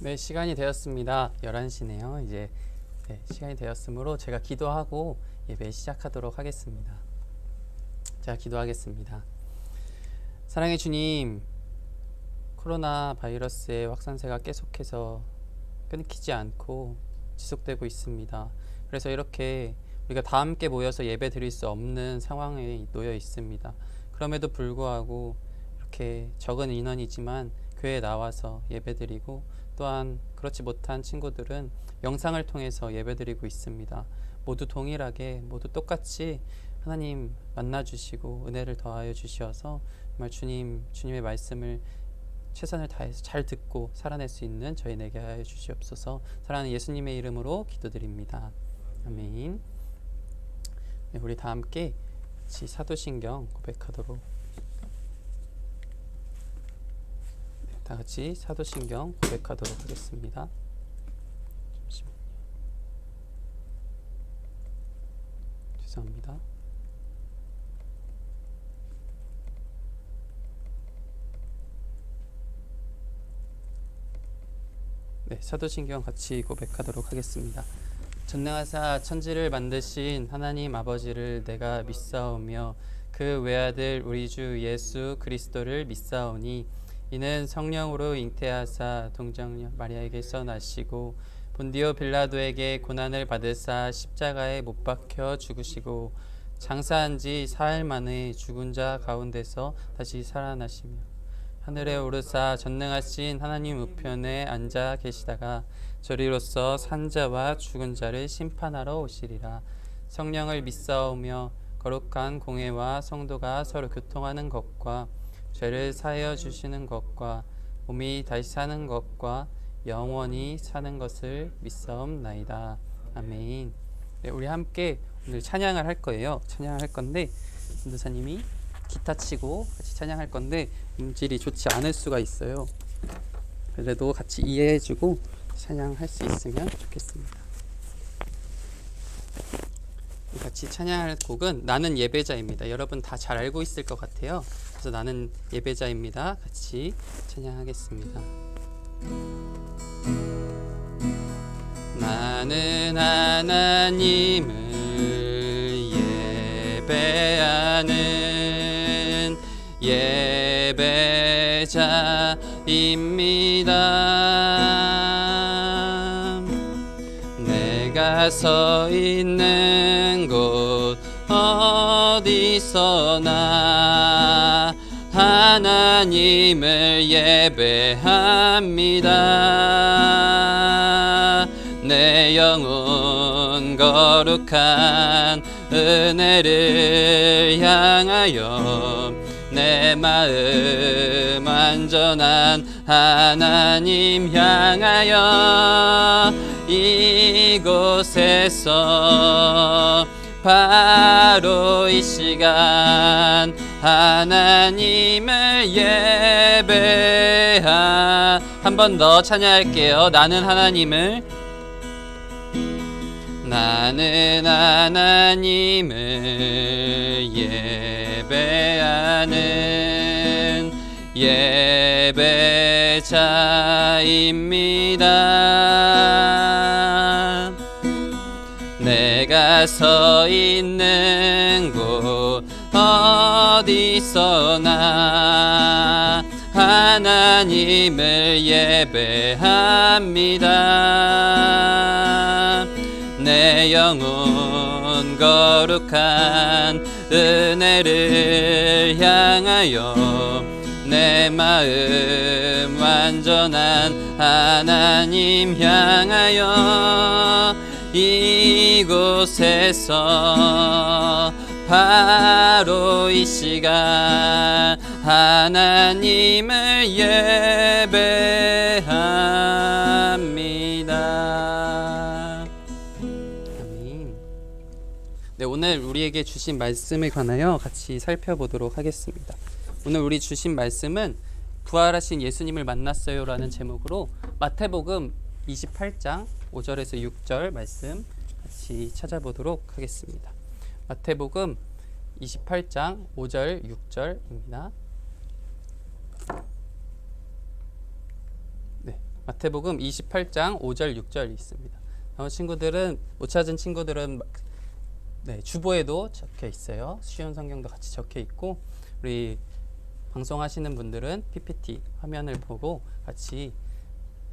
네, 시간이 되었습니다. 11시네요. 이제 시간이 되었으므로 제가 기도하고 예배 시작하도록 하겠습니다. 제가 기도하겠습니다. 사랑의 주님, 코로나 바이러스의 확산세가 계속해서 끊기지 않고 지속되고 있습니다. 그래서 이렇게 우리가 다 함께 모여서 예배 드릴 수 없는 상황에 놓여 있습니다. 그럼에도 불구하고 이렇게 적은 인원이지만 교회에 나와서 예배 드리고, 또한 그렇지 못한 친구들은 영상을 통해서 예배드리고 있습니다. 모두 동일하게, 모두 똑같이 하나님 만나주시고 은혜를 더하여 주시어서 정말 주님의 말씀을 최선을 다해서 잘 듣고 살아낼 수 있는 저희에게 하여 주시옵소서. 사랑하는 예수님의 이름으로 기도드립니다. 아멘. 네, 우리 다 함께 같이 사도신경 고백하도록, 다 같이 사도신경 고백하도록 하겠습니다. 잠시만요. 죄송합니다. 네, 사도신경 같이 고백하도록 하겠습니다. 전능하사 천지를 만드신 하나님 아버지를 내가 믿사오며 그 외아들 우리 주 예수 그리스도를 믿사오니, 이는 성령으로 잉태하사 동정녀 마리아에게서 나시고 본디오 빌라도에게 고난을 받으사 십자가에 못 박혀 죽으시고 장사한 지 사흘 만에 죽은 자 가운데서 다시 살아나시며 하늘에 오르사 전능하신 하나님 우편에 앉아 계시다가 저리로서 산자와 죽은 자를 심판하러 오시리라. 성령을 믿사오며 거룩한 공회와 성도가 서로 교통하는 것과 죄를 사하여 주시는 것과 몸이 다시 사는 것과 영원히 사는 것을 믿사옵나이다. 아멘. 네, 우리 함께 오늘 찬양을 할 거예요. 찬양을 할 건데 전도사님이 기타 치고 같이 찬양할 건데 음질이 좋지 않을 수가 있어요. 그래도 같이 이해해주고 찬양할 수 있으면 좋겠습니다. 같이 찬양할 곡은 나는 예배자입니다. 여러분 다 잘 알고 있을 것 같아요. 그래서 나는 예배자입니다. 같이 찬양하겠습니다. 나는 하나님을 예배하는 예배자입니다. 내가 서 있는 곳 어디서나 하나님을 예배합니다. 내 영혼 거룩한 은혜를 향하여 내 마음 안전한 하나님 향하여 이곳에서 바로 이 시간 하나님을 예배하. 한 번 더 찬양할게요. 나는 하나님을 예배하는 예배자입니다. 내가 서 있는 곳 어디서나 하나님을 예배합니다. 내 영혼 거룩한 은혜를 향하여 내 마음 완전한 하나님 향하여 이곳에서 바로 이 시간 하나님을 예배합니다. 아멘. 네, 오늘 우리에게 주신 말씀에 관하여 같이 살펴보도록 하겠습니다. 오늘 우리 주신 말씀은 부활하신 예수님을 만났어요 라는 제목으로 마태복음 28장 5절에서 6절 말씀 같이 찾아보도록 하겠습니다. 마태복음 28장 5절 6절입니다. 마태복음 28장 5절 6절이 있습니다. 나머지 친구들은 못 찾은 친구들은 네, 주보에도 적혀 있어요. 쉬운 성경도 같이 적혀 있고 우리 방송하시는 분들은 PPT 화면을 보고 같이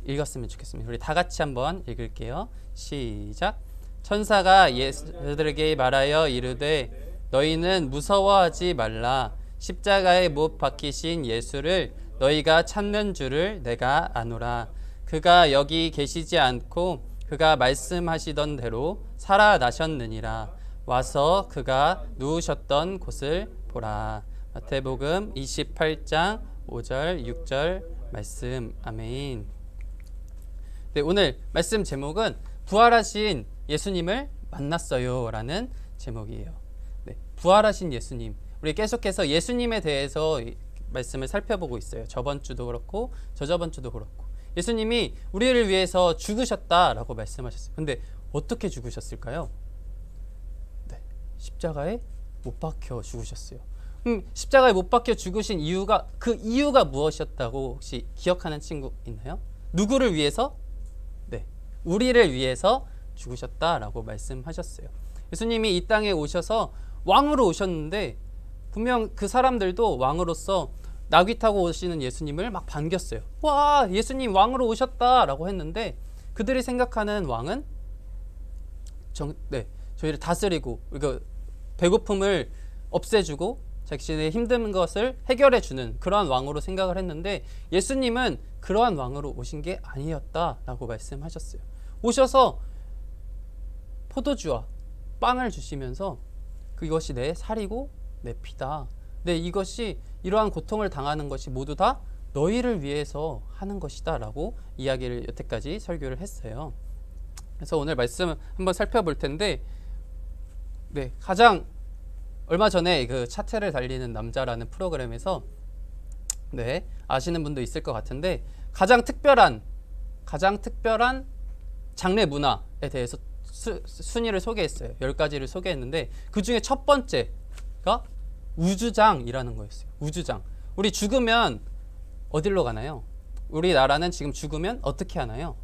읽었으면 좋겠습니다. 우리 다 같이 한번 읽을게요. 시작. 천사가 예수들에게 말하여 이르되 너희는 무서워하지 말라. 십자가에 못 박히신 예수를 너희가 찾는 줄을 내가 아노라. 그가 여기 계시지 않고 그가 말씀하시던 대로 살아나셨느니라. 와서 그가 누우셨던 곳을 보라. 마태복음 28장 5절 6절 말씀. 아멘. 네, 오늘 말씀 제목은 부활하신 예수님을 만났어요 라는 제목이에요. 네, 부활하신 예수님. 우리 계속해서 예수님에 대해서 말씀을 살펴보고 있어요. 저번 주도 그렇고 저저번 주도 그렇고 예수님이 우리를 위해서 죽으셨다라고 말씀하셨어요. 근데 어떻게 죽으셨을까요? 네, 십자가에 못 박혀 죽으셨어요. 십자가에 못 박혀 죽으신 이유가, 그 이유가 무엇이었다고 혹시 기억하는 친구 있나요? 누구를 위해서? 네, 우리를 위해서 죽으셨다라고 말씀하셨어요. 예수님이 이 땅에 오셔서 왕으로 오셨는데 분명 그 사람들도 왕으로서 나귀 타고 오시는 예수님을 막 반겼어요. 와, 예수님 왕으로 오셨다라고 했는데 그들이 생각하는 왕은 저희를 다스리고 배고픔을 없애주고 자신의 힘든 것을 해결해주는 그러한 왕으로 생각을 했는데 예수님은 그러한 왕으로 오신 게 아니었다라고 말씀하셨어요. 오셔서 포도주와 빵을 주시면서 그것이 내 살이고 내 피다. 네, 이것이 이러한 고통을 당하는 것이 모두 다 너희를 위해서 하는 것이다 라고 이야기를 여태까지 설교를 했어요. 그래서 오늘 말씀 한번 살펴볼 텐데 네, 가장 얼마 전에 그 차트를 달리는 남자라는 프로그램에서 네, 아시는 분도 있을 것 같은데 가장 특별한 장례 문화에 대해서 순위를 소개했어요. 10가지를 소개했는데 그 중에 첫 번째가 우주장이라는 거였어요. 우주장. 우리 죽으면 어디로 가나요? 우리나라는 지금 죽으면 어떻게 하나요?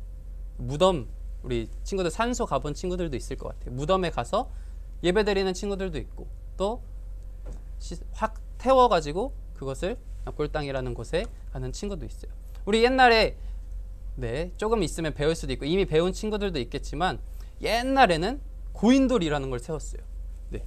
무덤, 우리 친구들 산소 가본 친구들도 있을 것 같아요. 무덤에 가서 예배드리는 친구들도 있고 또 확 태워가지고 그것을 납골당이라는 곳에 가는 친구도 있어요. 우리 옛날에 네, 조금 있으면 배울 수도 있고 이미 배운 친구들도 있겠지만 옛날에는 고인돌이라는 걸 세웠어요. 네,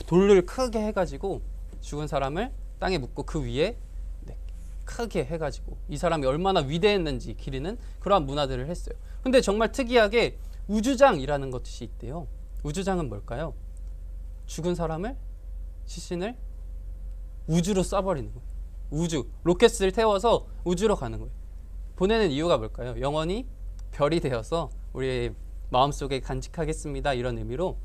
돌을 크게 해가지고 죽은 사람을 땅에 묻고 그 위에 네, 크게 해가지고 이 사람이 얼마나 위대했는지 기리는 그러한 문화들을 했어요. 근데 정말 특이하게 우주장이라는 것이 있대요. 우주장은 뭘까요? 죽은 사람을 시신을 우주로 쏴버리는 거예요. 우주, 로켓을 태워서 우주로 가는 거예요. 보내는 이유가 뭘까요? 영원히 별이 되어서 우리의 마음속에 간직하겠습니다. 이런 의미로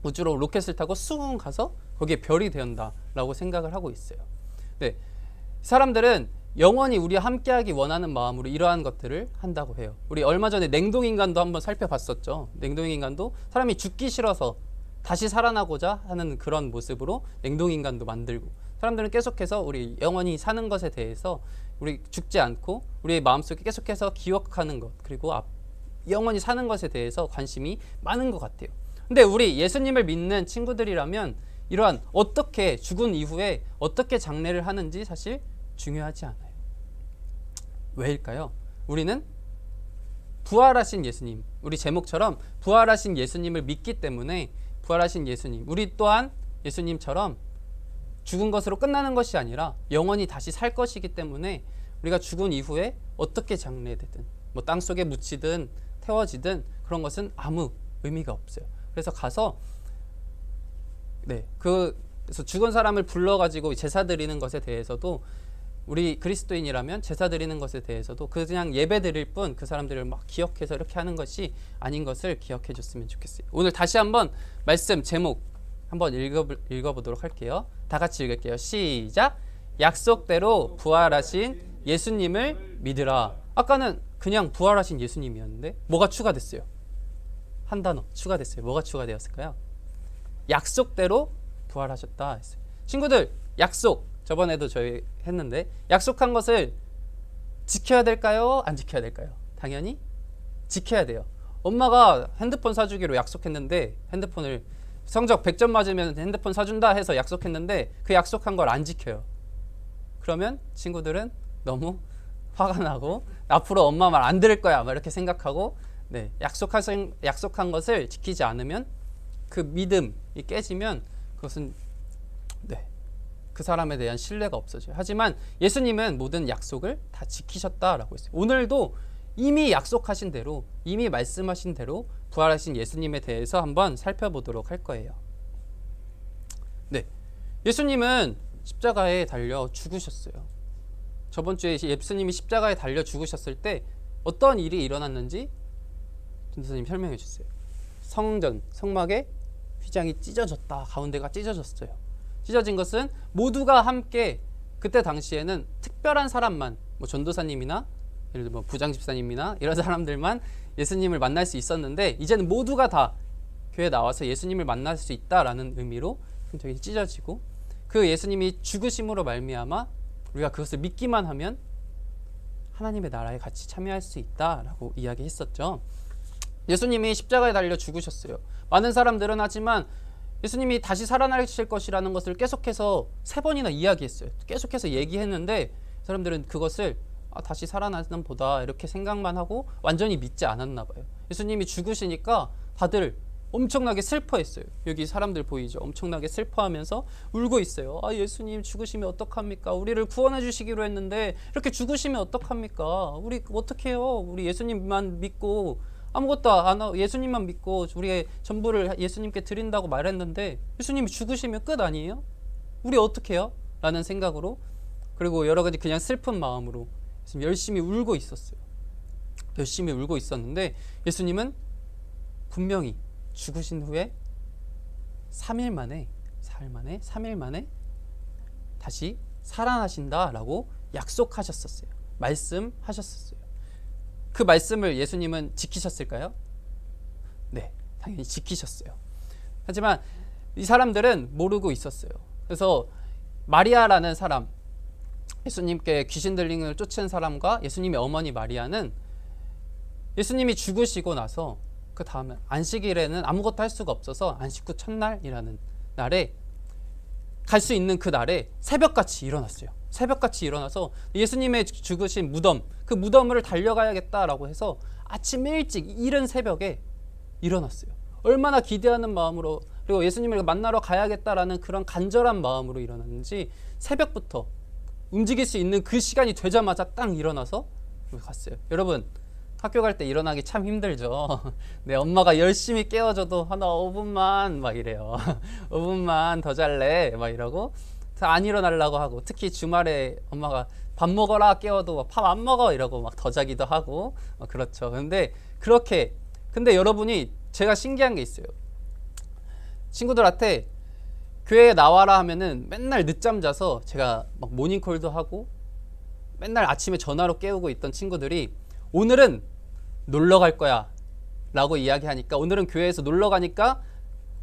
우주로 로켓을 타고 쑥 가서 거기에 별이 되었다라고 생각을 하고 있어요. 네, 사람들은 영원히 우리와 함께하기 원하는 마음으로 이러한 것들을 한다고 해요. 우리 얼마 전에 냉동인간도 한번 살펴봤었죠. 냉동인간도 사람이 죽기 싫어서 다시 살아나고자 하는 그런 모습으로 냉동인간도 만들고 사람들은 계속해서 우리 영원히 사는 것에 대해서 우리 죽지 않고 우리의 마음속에 계속해서 기억하는 것 그리고 영원히 사는 것에 대해서 관심이 많은 것 같아요. 근데 우리 예수님을 믿는 친구들이라면 이러한 어떻게 죽은 이후에 어떻게 장례를 하는지 사실 중요하지 않아요. 왜일까요? 우리는 부활하신 예수님, 우리 제목처럼 부활하신 예수님을 믿기 때문에 부활하신 예수님, 우리 또한 예수님처럼 죽은 것으로 끝나는 것이 아니라 영원히 다시 살 것이기 때문에 우리가 죽은 이후에 어떻게 장례되든 뭐 땅속에 묻히든 태워지든 그런 것은 아무 의미가 없어요. 그래서 가서 그래서 죽은 사람을 불러가지고 제사 드리는 것에 대해서도 우리 그리스도인이라면 제사 드리는 것에 대해서도 그냥 예배 드릴 뿐 그 사람들을 막 기억해서 이렇게 하는 것이 아닌 것을 기억해 줬으면 좋겠어요. 오늘 다시 한번 말씀 제목 한번 읽어보도록 할게요. 다 같이 읽을게요. 시작. 약속대로 부활하신 예수님을 믿으라. 아까는 그냥 부활하신 예수님이었는데 뭐가 추가됐어요? 한 단어 추가됐어요. 뭐가 추가되었을까요? 약속대로 부활하셨다 했어요. 친구들, 약속 저번에도 저희 했는데 약속한 것을 지켜야 될까요? 안 지켜야 될까요? 당연히 지켜야 돼요. 엄마가 핸드폰 사주기로 약속했는데 핸드폰을 성적 100점 맞으면 핸드폰 사준다 해서 약속했는데 그 약속한 걸 안 지켜요. 그러면 친구들은 너무 화가 나고 앞으로 엄마 말 안 들을 거야 막 이렇게 생각하고 네, 약속한 것을 지키지 않으면 그 믿음이 깨지면 그것은 네, 그 사람에 대한 신뢰가 없어져요. 하지만 예수님은 모든 약속을 다 지키셨다라고 했어요. 오늘도 이미 약속하신 대로, 이미 말씀하신 대로 부활하신 예수님에 대해서 한번 살펴보도록 할 거예요. 네, 예수님은 십자가에 달려 죽으셨어요. 저번 주에 예수님이 십자가에 달려 죽으셨을 때 어떤 일이 일어났는지 전도사님 설명해 주세요. 성전, 성막의 휘장이 찢어졌다. 가운데가 찢어졌어요. 찢어진 것은 모두가 함께 그때 당시에는 특별한 사람만, 뭐 전도사님이나 예를 들어 뭐 부장집사님이나 이런 사람들만 예수님을 만날 수 있었는데 이제는 모두가 다 교회에 나와서 예수님을 만날 수 있다라는 의미로 굉장히 찢어지고 그 예수님이 죽으심으로 말미암아 우리가 그것을 믿기만 하면 하나님의 나라에 같이 참여할 수 있다라고 이야기했었죠. 예수님이 십자가에 달려 죽으셨어요. 많은 사람들은 하지만 예수님이 다시 살아나실 것이라는 것을 계속해서 3번이나 이야기했어요. 계속해서 얘기했는데 사람들은 그것을 다시 살아나는 보다 이렇게 생각만 하고 완전히 믿지 않았나 봐요. 예수님이 죽으시니까 다들 엄청나게 슬퍼했어요. 여기 사람들 보이죠? 엄청나게 슬퍼하면서 울고 있어요. 예수님 죽으시면 어떡합니까? 우리를 구원해 주시기로 했는데 이렇게 죽으시면 어떡합니까? 우리 어떻게 해요? 우리 예수님만 믿고 아무것도 안 하고 예수님만 믿고 우리의 전부를 예수님께 드린다고 말했는데 예수님이 죽으시면 끝 아니에요? 우리 어떻게 해요? 라는 생각으로 그리고 여러 가지 그냥 슬픈 마음으로 열심히 울고 있었어요. 열심히 울고 있었는데 예수님은 분명히 죽으신 후에 3일 만에 다시 살아나신다라고 약속하셨었어요. 말씀하셨었어요. 그 말씀을 예수님은 지키셨을까요? 네, 당연히 지키셨어요. 하지만 이 사람들은 모르고 있었어요. 그래서 마리아라는 사람, 예수님께 귀신 들린 걸 쫓은 사람과 예수님의 어머니 마리아는 예수님이 죽으시고 나서 그 다음에 안식일에는 아무것도 할 수가 없어서 안식 후 첫날이라는 날에 갈 수 있는 그 날에 새벽같이 일어났어요. 새벽같이 일어나서 예수님의 죽으신 무덤, 그 무덤을 달려가야겠다라고 해서 아침 일찍 이른 새벽에 일어났어요. 얼마나 기대하는 마음으로 그리고 예수님을 만나러 가야겠다라는 그런 간절한 마음으로 일어났는지 새벽부터 움직일 수 있는 그 시간이 되자마자 딱 일어나서 갔어요. 여러분 학교 갈 때 일어나기 참 힘들죠. 네, 엄마가 열심히 깨워줘도 나 5분만 막 이래요. 5분만 더 잘래 막 이러고 안 일어나려고 하고 특히 주말에 엄마가 밥 먹어라 깨워도 밥 안 먹어 이러고 막 더 자기도 하고 그렇죠. 근데 여러분이 제가 신기한 게 있어요. 친구들한테 교회에 나와라 하면은 맨날 늦잠 자서 제가 막 모닝콜도 하고 맨날 아침에 전화로 깨우고 있던 친구들이 오늘은 놀러 갈 거야 라고 이야기하니까 오늘은 교회에서 놀러 가니까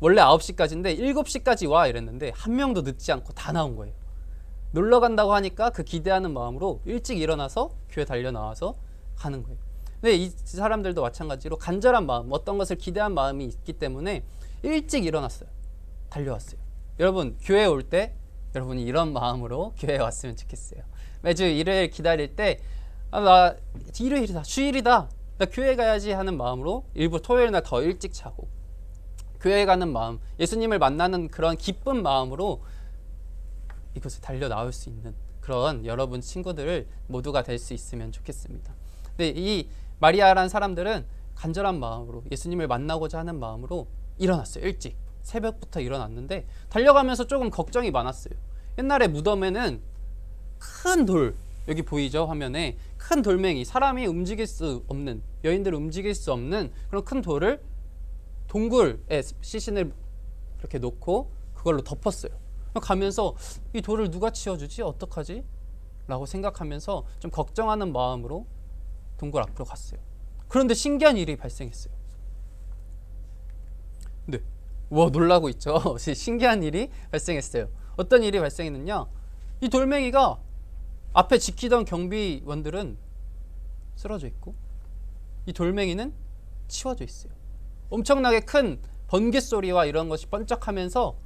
원래 9시까지인데 7시까지 와 이랬는데 한 명도 늦지 않고 다 나온 거예요. 놀러 간다고 하니까 그 기대하는 마음으로 일찍 일어나서 교회 달려 나와서 가는 거예요. 근데 이 사람들도 마찬가지로 간절한 마음, 어떤 것을 기대한 마음이 있기 때문에 일찍 일어났어요. 달려왔어요. 여러분 교회에 올 때 여러분이 이런 마음으로 교회에 왔으면 좋겠어요. 매주 일요일 기다릴 때 나 일요일이다, 주일이다, 나 교회 가야지 하는 마음으로 일부 토요일 날 더 일찍 자고 교회에 가는 마음, 예수님을 만나는 그런 기쁜 마음으로 이곳에 달려 나올 수 있는 그런 여러분 친구들 모두가 될 수 있으면 좋겠습니다. 근데 이 마리아라는 사람들은 간절한 마음으로 예수님을 만나고자 하는 마음으로 일어났어요. 일찍 새벽부터 일어났는데 달려가면서 조금 걱정이 많았어요. 옛날에 무덤에는 큰 돌, 여기 보이죠 화면에 큰 돌멩이, 사람이 움직일 수 없는, 여인들을 움직일 수 없는 그런 큰 돌을 동굴에 시신을 이렇게 놓고 그걸로 덮었어요. 가면서 이 돌을 누가 치워주지? 어떡하지? 라고 생각하면서 좀 걱정하는 마음으로 동굴 앞으로 갔어요. 그런데 신기한 일이 발생했어요. 네, 와 놀라고 있죠. 신기한 일이 발생했어요. 어떤 일이 발생했느냐, 이 돌멩이가 앞에 지키던 경비원들은 쓰러져 있고 이 돌멩이는 치워져 있어요. 엄청나게 큰 번개 소리와 이런 것이 번쩍하면서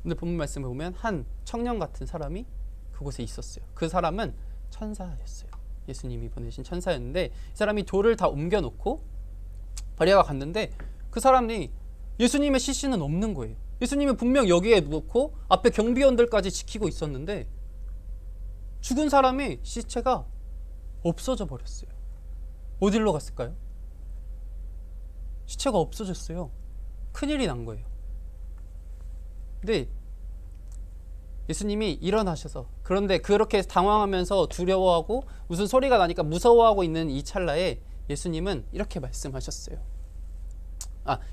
오늘 본문 말씀을 보면 한 청년 같은 사람이 그곳에 있었어요. 그 사람은 천사였어요. 예수님이 보내신 천사였는데 이 사람이 돌을 다 옮겨놓고 버려가 갔는데 그 사람이 예수님의 시신은 없는 거예요. 예수님은 분명 여기에 놓고 앞에 경비원들까지 지키고 있었는데 죽은 사람의 시체가 없어져 버렸어요. 어디로 갔을까요? 시체가 없어졌어요. 큰일이 난 거예요. 근데 예수님이 일어나셔서, 그런데 그렇게 당황하면서 두려워하고 무슨 소리가 나니까 무서워하고 있는 이 찰나에 예수님은 이렇게 말씀하셨어요.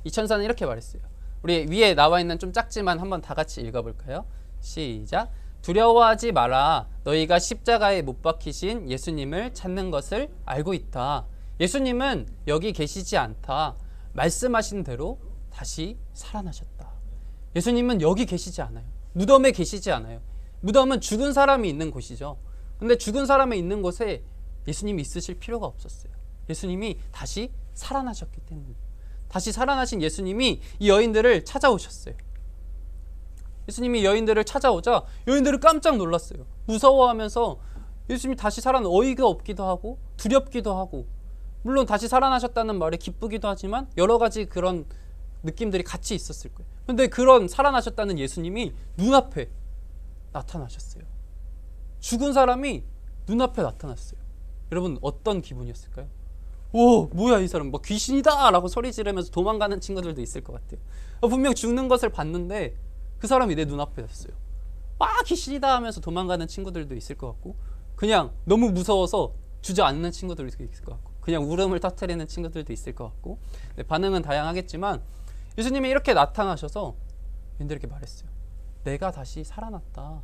이 천사는 이렇게 말했어요. 우리 위에 나와 있는 좀 작지만 한번 다 같이 읽어볼까요? 시작. 두려워하지 마라. 너희가 십자가에 못 박히신 예수님을 찾는 것을 알고 있다. 예수님은 여기 계시지 않다. 말씀하신 대로 다시 살아나셨다. 예수님은 여기 계시지 않아요. 무덤에 계시지 않아요. 무덤은 죽은 사람이 있는 곳이죠. 근데 죽은 사람이 있는 곳에 예수님이 있으실 필요가 없었어요. 예수님이 다시 살아나셨기 때문에. 다시 살아나신 예수님이 이 여인들을 찾아오셨어요. 예수님이 여인들을 찾아오자 여인들은 깜짝 놀랐어요. 무서워하면서 예수님이 다시 살아난, 어이가 없기도 하고 두렵기도 하고, 물론 다시 살아나셨다는 말에 기쁘기도 하지만 여러 가지 그런 느낌들이 같이 있었을 거예요. 그런데 그런 살아나셨다는 예수님이 눈앞에 나타나셨어요. 죽은 사람이 눈앞에 나타났어요. 여러분 어떤 기분이었을까요? 오, 뭐야 이 사람, 뭐 귀신이다 라고 소리 지르면서 도망가는 친구들도 있을 것 같아요. 분명 죽는 것을 봤는데 그 사람이 내 눈앞에 섰어요. 귀신이다 하면서 도망가는 친구들도 있을 것 같고, 그냥 너무 무서워서 주저앉는 친구들도 있을 것 같고, 그냥 울음을 터뜨리는 친구들도 있을 것 같고, 반응은 다양하겠지만 예수님이 이렇게 나타나셔서 얘들에게 말했어요. 내가 다시 살아났다.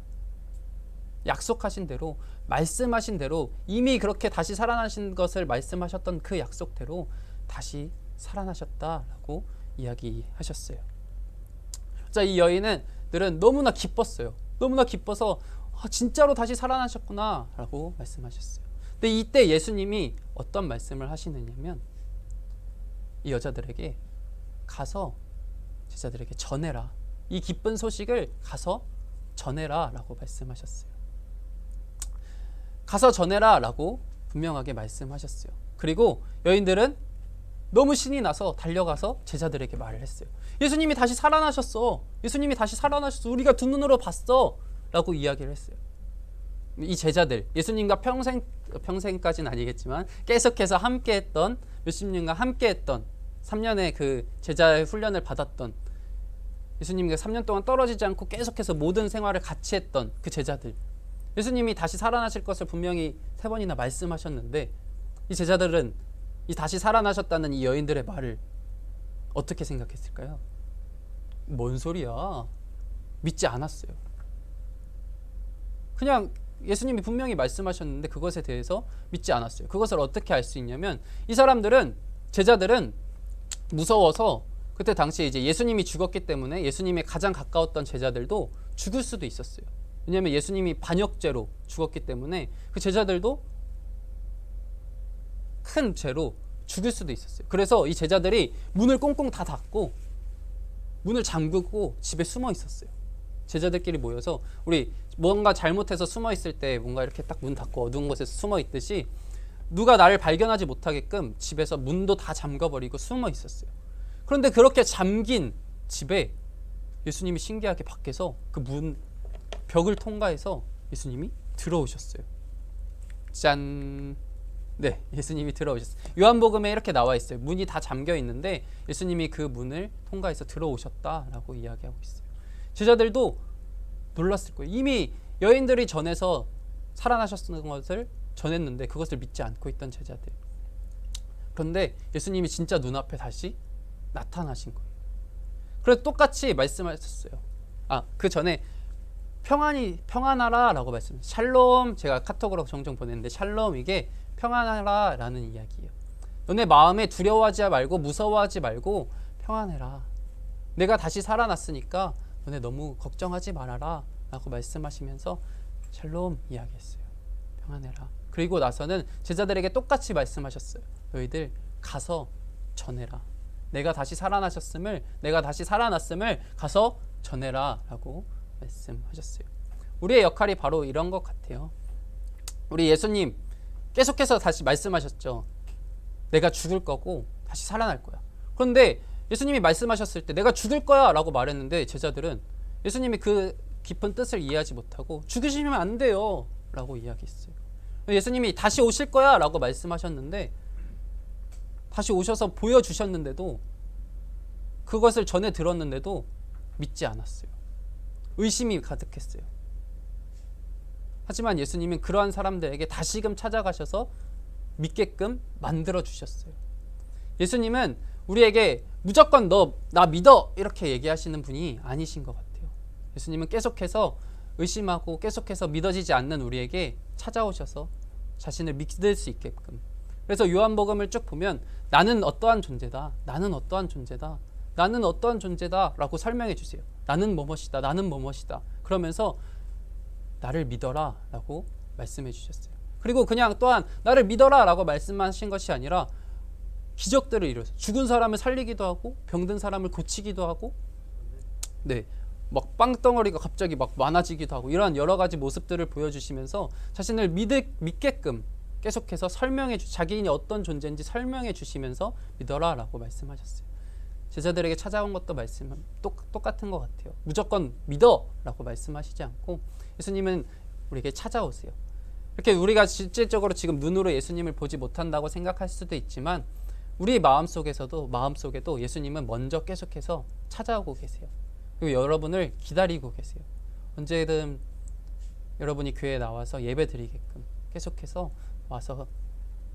약속하신 대로, 말씀하신 대로, 이미 그렇게 다시 살아나신 것을 말씀하셨던 그 약속대로 다시 살아나셨다라고 이야기하셨어요. 자, 이 여인들은 너무나 기뻤어요. 너무나 기뻐서 진짜로 다시 살아나셨구나 라고 말씀하셨어요. 근데 이때 예수님이 어떤 말씀을 하시느냐면 이 여자들에게 가서 제자들에게 전해라. 이 기쁜 소식을 가서 전해라 라고 말씀하셨어요. 가서 전해라 라고 분명하게 말씀하셨어요. 그리고 여인들은 너무 신이 나서 달려가서 제자들에게 말을 했어요. 예수님이 다시 살아나셨어. 예수님이 다시 살아나셨어. 우리가 두 눈으로 봤어 라고 이야기를 했어요. 이 제자들, 예수님과 평생까지는 아니겠지만 계속해서 함께했던, 몇십 년간 함께했던 3년의 그 제자의 훈련을 받았던, 예수님과 3년 동안 떨어지지 않고 계속해서 모든 생활을 같이 했던 그 제자들, 예수님이 다시 살아나실 것을 분명히 3번이나 말씀하셨는데 이 제자들은 이 다시 살아나셨다는 이 여인들의 말을 어떻게 생각했을까요? 뭔 소리야? 믿지 않았어요. 그냥 예수님이 분명히 말씀하셨는데 그것에 대해서 믿지 않았어요. 그것을 어떻게 알 수 있냐면 이 사람들은, 제자들은 무서워서, 그때 당시에 이제 예수님이 죽었기 때문에 예수님의 가장 가까웠던 제자들도 죽을 수도 있었어요. 왜냐하면 예수님이 반역죄로 죽었기 때문에 그 제자들도 큰 죄로 죽을 수도 있었어요. 그래서 이 제자들이 문을 꽁꽁 다 닫고 문을 잠그고 집에 숨어 있었어요. 제자들끼리 모여서 우리 뭔가 잘못해서 숨어 있을 때 뭔가 이렇게 딱 문 닫고 어두운 곳에서 숨어 있듯이 누가 나를 발견하지 못하게끔 집에서 문도 다 잠가버리고 숨어 있었어요. 그런데 그렇게 잠긴 집에 예수님이 신기하게 밖에서 그 문 벽을 통과해서 예수님이 들어오셨어요. 짠! 네, 예수님이 들어오셨어요. 요한복음에 이렇게 나와 있어요. 문이 다 잠겨 있는데 예수님이 그 문을 통과해서 들어오셨다라고 이야기하고 있어요. 제자들도 놀랐을 거예요. 이미 여인들이 전해서 살아나셨다는 것을 전했는데 그것을 믿지 않고 있던 제자들. 그런데 예수님이 진짜 눈앞에 다시 나타나신 거예요. 그래서 똑같이 말씀하셨어요. 그 전에 평안하라 라고 말씀해요. 샬롬, 제가 카톡으로 종종 보냈는데 샬롬, 이게 평안하라 라는 이야기예요. 너네 마음에 두려워하지 말고 무서워하지 말고 평안해라. 내가 다시 살아났으니까 너네 너무 걱정하지 말아라 라고 말씀하시면서 샬롬 이야기했어요. 평안해라. 그리고 나서는 제자들에게 똑같이 말씀하셨어요. 너희들 가서 전해라. 내가 다시 살아나셨음을, 내가 다시 살아났음을 가서 전해라 라고 말씀하셨어요. 우리의 역할이 바로 이런 것 같아요. 우리 예수님 계속해서 다시 말씀하셨죠. 내가 죽을 거고 다시 살아날 거야. 그런데 예수님이 말씀하셨을 때 내가 죽을 거야 라고 말했는데 제자들은 예수님이 그 깊은 뜻을 이해하지 못하고 죽으시면 안 돼요 라고 이야기했어요. 예수님이 다시 오실 거야 라고 말씀하셨는데 다시 오셔서 보여주셨는데도, 그것을 전해 들었는데도 믿지 않았어요. 의심이 가득했어요. 하지만 예수님은 그러한 사람들에게 다시금 찾아가셔서 믿게끔 만들어 주셨어요. 예수님은 우리에게 무조건 너 나 믿어 이렇게 얘기하시는 분이 아니신 것 같아요. 예수님은 계속해서 의심하고 계속해서 믿어지지 않는 우리에게 찾아오셔서 자신을 믿을 수 있게끔. 그래서 요한복음을 쭉 보면 나는 어떠한 존재다, 나는 어떠한 존재다, 나는 어떠한 존재다 라고 설명해 주세요. 나는 뭐뭇이다, 나는 뭐뭇이다. 그러면서 나를 믿어라 라고 말씀해 주셨어요. 그리고 그냥 또한 나를 믿어라 라고 말씀하신 것이 아니라 기적들을 이루어서 죽은 사람을 살리기도 하고 병든 사람을 고치기도 하고, 네, 막 빵덩어리가 갑자기 막 많아지기도 하고, 이러한 여러 가지 모습들을 보여주시면서 자신을 믿게끔 계속해서 자기인이 어떤 존재인지 설명해 주시면서 믿어라 라고 말씀하셨어요. 제자들에게 찾아온 것도 똑같은 것 같아요. 무조건 믿어 라고 말씀하시지 않고 예수님은 우리에게 찾아오세요. 이렇게 우리가 실질적으로 지금 눈으로 예수님을 보지 못한다고 생각할 수도 있지만 우리 마음속에도 예수님은 먼저 계속해서 찾아오고 계세요. 그리고 여러분을 기다리고 계세요. 언제든 여러분이 교회에 나와서 예배 드리게끔 계속해서 와서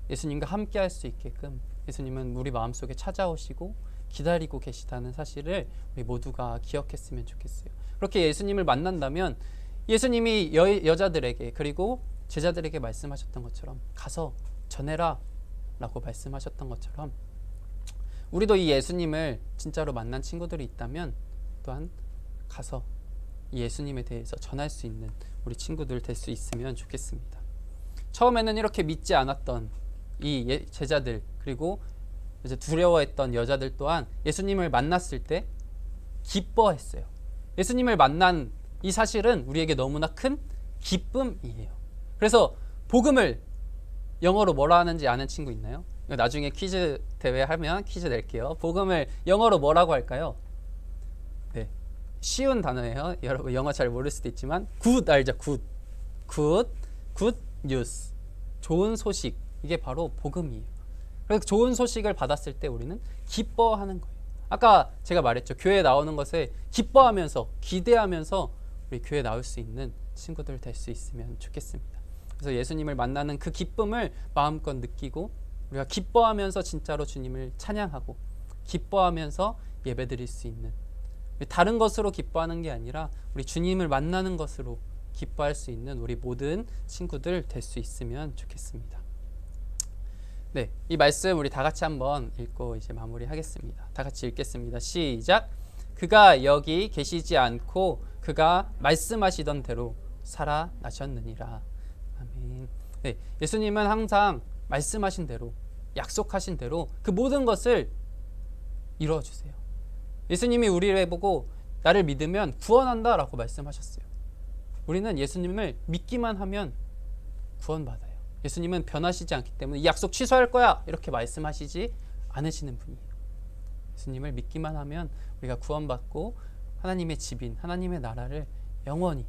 예수님과 함께 할 수 있게끔 예수님은 우리 마음속에 찾아오시고 기다리고 계시다는 사실을 우리 모두가 기억했으면 좋겠어요. 그렇게 예수님을 만난다면 예수님이 여자들에게 그리고 제자들에게 말씀하셨던 것처럼 가서 전해라 라고 말씀하셨던 것처럼 우리도 이 예수님을 진짜로 만난 친구들이 있다면 또한 가서 이 예수님에 대해서 전할 수 있는 우리 친구들 될 수 있으면 좋겠습니다. 처음에는 이렇게 믿지 않았던 이 제자들, 그리고 이제 두려워했던 여자들 또한 예수님을 만났을 때 기뻐했어요. 예수님을 만난 이 사실은 우리에게 너무나 큰 기쁨이에요. 그래서 복음을 영어로 뭐라 하는지 아는 친구 있나요? 나중에 퀴즈 대회 하면 퀴즈 낼게요. 복음을 영어로 뭐라고 할까요? 네, 쉬운 단어예요. 여러분 영어 잘 모를 수도 있지만 good 알죠? good news, 좋은 소식. 이게 바로 복음이에요. 그래서 좋은 소식을 받았을 때 우리는 기뻐하는 거예요. 아까 제가 말했죠. 교회에 나오는 것에 기뻐하면서 기대하면서 우리 교회에 나올 수 있는 친구들 될 수 있으면 좋겠습니다. 그래서 예수님을 만나는 그 기쁨을 마음껏 느끼고 우리가 기뻐하면서 진짜로 주님을 찬양하고 기뻐하면서 예배드릴 수 있는, 다른 것으로 기뻐하는 게 아니라 우리 주님을 만나는 것으로 기뻐할 수 있는 우리 모든 친구들 될 수 있으면 좋겠습니다. 네, 이 말씀 우리 다 같이 한번 읽고 이제 마무리하겠습니다. 다 같이 읽겠습니다. 시작. 그가 여기 계시지 않고 그가 말씀하시던 대로 살아나셨느니라. 아멘. 네, 예수님은 항상 말씀하신 대로, 약속하신 대로 그 모든 것을 이루어 주세요. 예수님이 우리를 보고 나를 믿으면 구원한다 라고 말씀하셨어요. 우리는 예수님을 믿기만 하면 구원받아요. 예수님은 변하시지 않기 때문에 이 약속 취소할 거야 이렇게 말씀하시지 않으시는 분이에요. 예수님을 믿기만 하면 우리가 구원받고 하나님의 집인 하나님의 나라를 영원히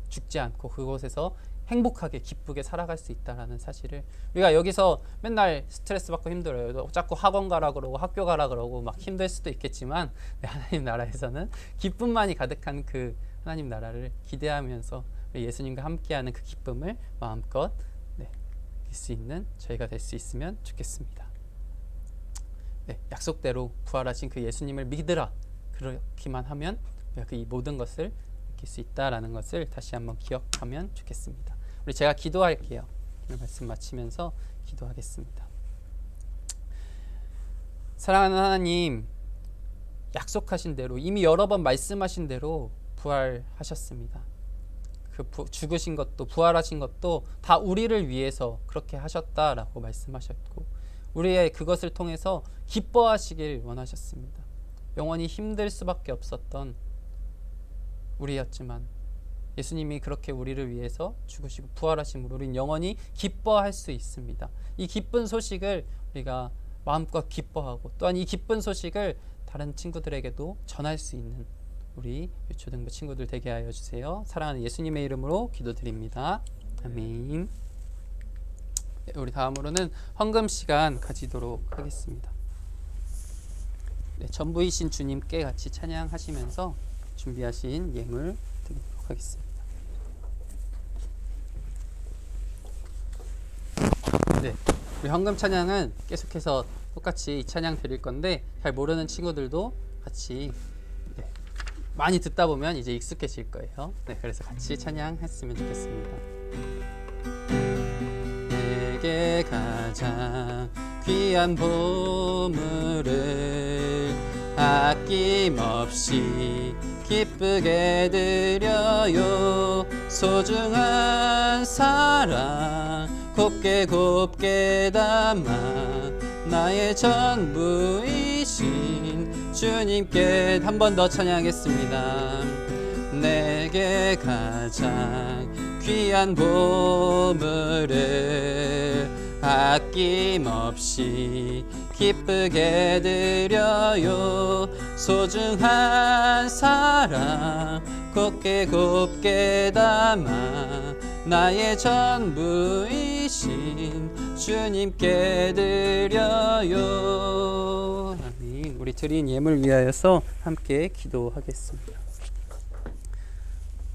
죽지 않고 그곳에서 행복하게 기쁘게 살아갈 수 있다는 사실을, 우리가 여기서 맨날 스트레스 받고 힘들어요. 자꾸 학원 가라 그러고 학교 가라 그러고 막 힘들 수도 있겠지만 하나님 나라에서는 기쁨만이 가득한 그 하나님 나라를 기대하면서 예수님과 함께하는 그 기쁨을 마음껏 낼 수 있는 저희가 될 수 있으면 좋겠습니다. 네, 약속대로 부활하신 그 예수님을 믿으라. 그렇기만 하면 우리가 그 모든 것을 느낄 수 있다라는 것을 다시 한번 기억하면 좋겠습니다. 우리 제가 기도할게요. 오늘 말씀 마치면서 기도하겠습니다. 사랑하는 하나님, 약속하신 대로 이미 여러 번 말씀하신 대로 부활하셨습니다. 그 죽으신 것도 부활하신 것도 다 우리를 위해서 그렇게 하셨다라고 말씀하셨고 우리의 그것을 통해서 기뻐하시길 원하셨습니다. 영원히 힘들 수밖에 없었던 우리였지만 예수님이 그렇게 우리를 위해서 죽으시고 부활하심으로 우리는 영원히 기뻐할 수 있습니다. 이 기쁜 소식을 우리가 마음껏 기뻐하고 또한 이 기쁜 소식을 다른 친구들에게도 전할 수 있는 우리 유초등부 친구들 되게 하여 주세요. 사랑하는 예수님의 이름으로 기도드립니다. 아멘. 우리 다음으로는 헌금 시간 가지도록 하겠습니다. 전부이신 주님께 같이 찬양하시면서 준비하신 예물 드리도록 하겠습니다. 네, 우리 헌금 찬양은 계속해서 똑같이 이 찬양 드릴 건데 잘 모르는 친구들도 같이 많이 듣다 보면 이제 익숙해질 거예요. 네, 그래서 같이 찬양했으면 좋겠습니다. 내게 가장 귀한 보물을 아낌없이 기쁘게 드려요. 소중한 사랑 곱게 담아 나의 전부이신 주님께 한 번 더 찬양하겠습니다. 내게 가장 귀한 보물을 아낌없이 기쁘게 드려요. 소중한 사랑 곱게 담아 나의 전부이신 주님께 드려요. 아멘. 우리 드린 예물 위하여서 함께 기도하겠습니다.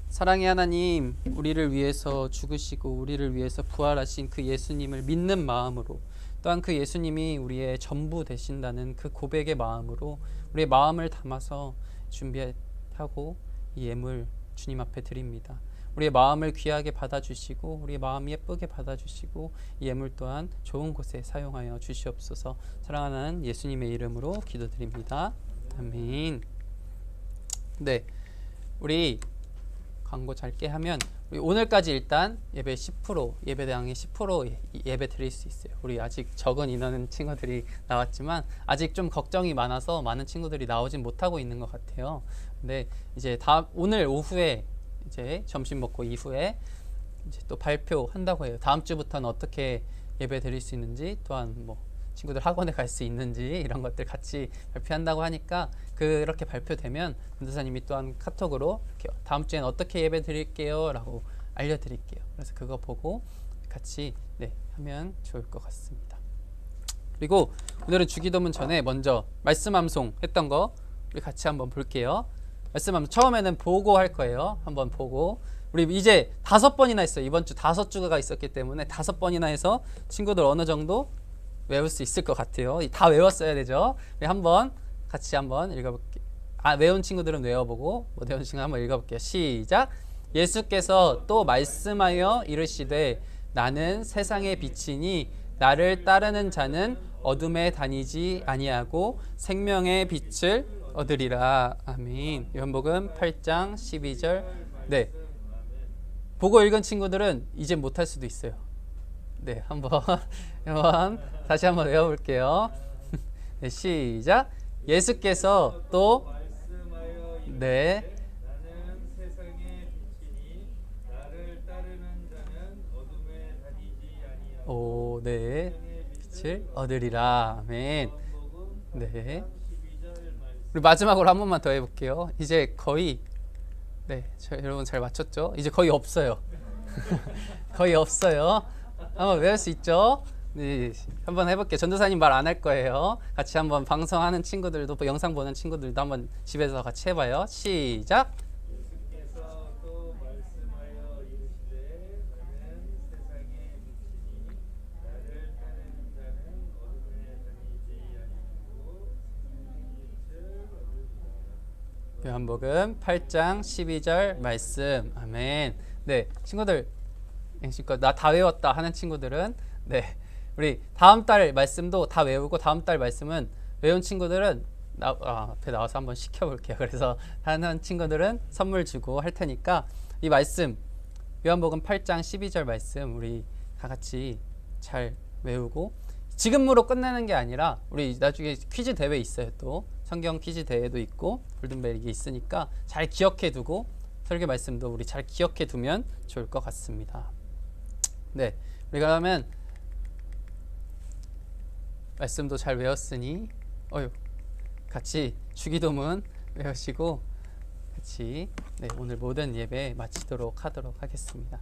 사랑의 하나님, 우리를 위해서 죽으시고 우리를 위해서 부활하신 그 예수님을 믿는 마음으로 또한 그 예수님이 우리의 전부 되신다는 그 고백의 마음으로 우리의 마음을 담아서 준비하고 이 예물 주님 앞에 드립니다. 우리의 마음을 귀하게 받아주시고 우리의 마음 예쁘게 받아주시고 이 예물 또한 좋은 곳에 사용하여 주시옵소서. 사랑하는 예수님의 이름으로 기도드립니다. 아멘. 네, 우리 광고 짧게 하면 우리 오늘까지 일단 예배 10% 예배당에 10% 예배 드릴 수 있어요. 우리 아직 적은 인원 친구들이 나왔지만 아직 좀 걱정이 많아서 많은 친구들이 나오진 못하고 있는 것 같아요. 근데 이제 오늘 오후에 이제 점심 먹고 이후에 이제 또 발표한다고 해요. 다음 주부터는 어떻게 예배 드릴 수 있는지 또한 뭐 친구들 학원에 갈 수 있는지 이런 것들 같이 발표한다고 하니까 그렇게 발표되면 전도사님이 또한 카톡으로 이렇게 다음 주엔 어떻게 예배 드릴게요 라고 알려드릴게요. 그래서 그거 보고 같이 하면 좋을 것 같습니다. 그리고 오늘은 주기도문 전에 먼저 말씀 암송 했던 거 우리 같이 한번 볼게요. 말씀 암송 처음에는 보고 할 거예요. 한번 보고 우리 이제 5번이나 했어요. 이번 주 5주가 있었기 때문에 5번이나 해서 친구들 어느 정도 외울 수 있을 것 같아요. 다 외웠어야 되죠. 우리 한번 같이 한번 읽어볼게요. 외운 친구들은 외워보고 못 외운 친구 한번 읽어볼게요. 시작. 예수께서 또 말씀하여 이르시되 나는 세상의 빛이니 나를 따르는 자는 어둠에 다니지 아니하고 생명의 빛을 얻으리라. 아멘. 요한복음 8장 12절. 네. 보고 읽은 친구들은 이제 못할 수도 있어요. 네, 한번 다시 한번 외워볼게요. 네, 시작. 예수께서 또 나는 세상의 빛이니 나를 따르는 자는 어둠에 다니지 아니하고 빛을 얻으리라. 아멘. 네. 우리 마지막으로 한 번만 더 해볼게요. 이제 거의 여러분 잘 맞췄죠? 이제 거의 없어요. 거의 없어요. 한번 외울 수 있죠? 네, 한번 해볼게요. 전도사님 말 안 할 거예요. 같이 한번 방송하는 친구들도 영상 보는 친구들도 한번 집에서 같이 해봐요. 시작. 예수께서 또 말씀하여 이르시되 나는 세상의 빛이니 나를 따르는 자는 어둠에 다니지 아니하고 생명의 빛을 얻으리라. 요한복음 8장 12절 말씀. 아멘. 네, 친구들 나 다 외웠다 하는 친구들은 우리 다음 달 말씀도 다 외우고 다음 달 말씀은 외운 친구들은 앞에 나와서 한번 시켜볼게요. 그래서 하는 친구들은 선물 주고 할 테니까 이 말씀 요한복음 8장 12절 말씀 우리 다 같이 잘 외우고 지금으로 끝나는 게 아니라 우리 나중에 퀴즈 대회 있어요. 또 성경 퀴즈 대회도 있고 골든벨이 있으니까 잘 기억해 두고 설교 말씀도 우리 잘 기억해 두면 좋을 것 같습니다. 네, 우리 그러면 말씀도 잘 외웠으니 같이 주기도문 외우시고 같이 오늘 모든 예배 마치도록 하겠습니다.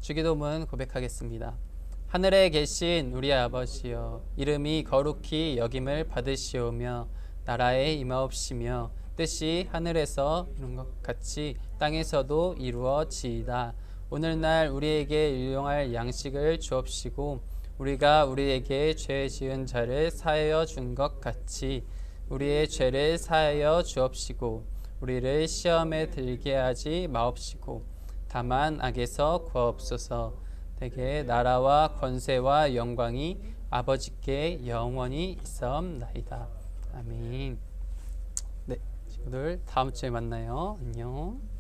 주기도문 고백하겠습니다. 하늘에 계신 우리 아버지여, 이름이 거룩히 여김을 받으시오며 나라에 임하옵시며 뜻이 하늘에서 이룬 것 같이 땅에서도 이루어지이다. 오늘날 우리에게 일용할 양식을 주옵시고 우리가 우리에게 죄 지은 자를 사하여 준 것 같이 우리의 죄를 사하여 주옵시고 우리를 시험에 들게 하지 마옵시고 다만 악에서 구하옵소서. 대개 나라와 권세와 영광이 아버지께 영원히 있사옵나이다. 아멘. 네, 친구들 다음 주에 만나요. 안녕.